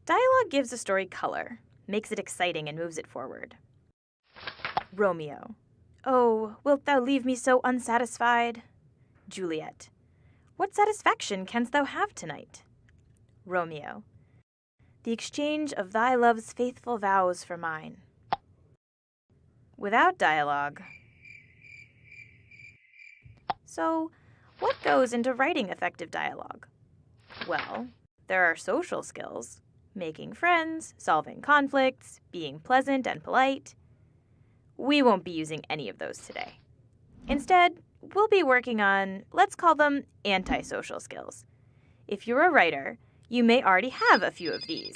Dialogue gives a story color, makes it exciting, and moves it forward. Romeo. Oh, wilt thou leave me so unsatisfied? Juliet. What satisfaction canst thou have tonight? Romeo. The exchange of thy love's faithful vows for mine. Without dialogue. So, what goes into writing effective dialogue? Well, there are social skills, making friends, solving conflicts, being pleasant and polite. We won't be using any of those today. Instead, we'll be working on, let's call them antisocial skills. If you're a writer, you may already have a few of these.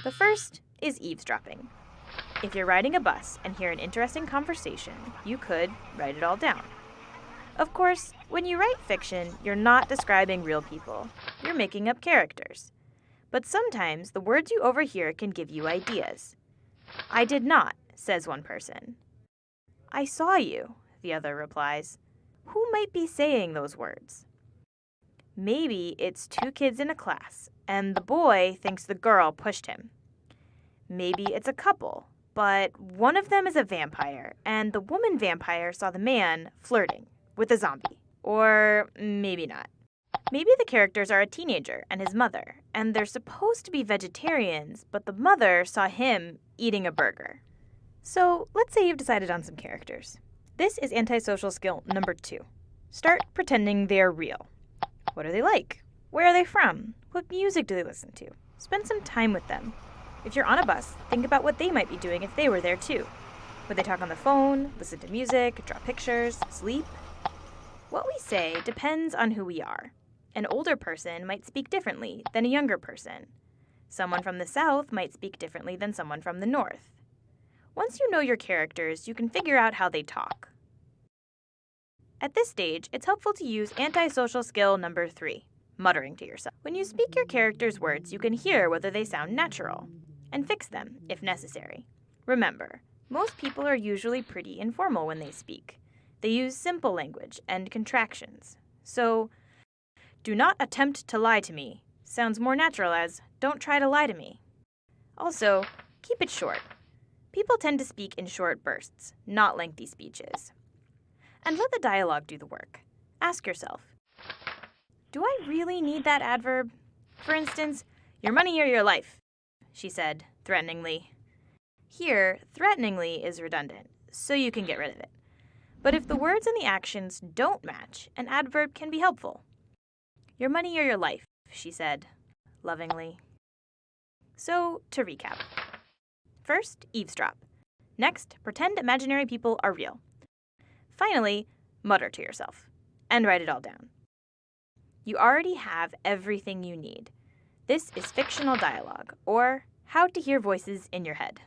The first is eavesdropping. If you're riding a bus and hear an interesting conversation, you could write it all down. Of course, when you write fiction, you're not describing real people. You're making up characters. But sometimes the words you overhear can give you ideas. I did not, says one person. I saw you, the other replies. Who might be saying those words? Maybe it's two kids in a class, and the boy thinks the girl pushed him. Maybe it's a couple, but one of them is a vampire, and the woman vampire saw the man flirting with a zombie. Or maybe not. Maybe the characters are a teenager and his mother, and they're supposed to be vegetarians, but the mother saw him eating a burger. So let's say you've decided on some characters. This is antisocial skill number 2. Start pretending they're real. What are they like? Where are they from? What music do they listen to? Spend some time with them. If you're on a bus, think about what they might be doing if they were there too. Would they talk on the phone, listen to music, draw pictures, sleep? What we say depends on who we are. An older person might speak differently than a younger person. Someone from the South might speak differently than someone from the North. Once you know your characters, you can figure out how they talk. At this stage, it's helpful to use antisocial skill number 3, muttering to yourself. When you speak your character's words, you can hear whether they sound natural, and fix them if necessary. Remember, most people are usually pretty informal when they speak. They use simple language and contractions. So, do not attempt to lie to me sounds more natural as, don't try to lie to me. Also, keep it short. People tend to speak in short bursts, not lengthy speeches. And let the dialogue do the work. Ask yourself, do I really need that adverb? For instance, your money or your life, she said, threateningly. Here, threateningly is redundant, so you can get rid of it. But if the words and the actions don't match, an adverb can be helpful. Your money or your life, she said, lovingly. So, to recap. First, eavesdrop. Next, pretend imaginary people are real. Finally, mutter to yourself, and write it all down. You already have everything you need. This is fictional dialogue, or how to hear voices in your head.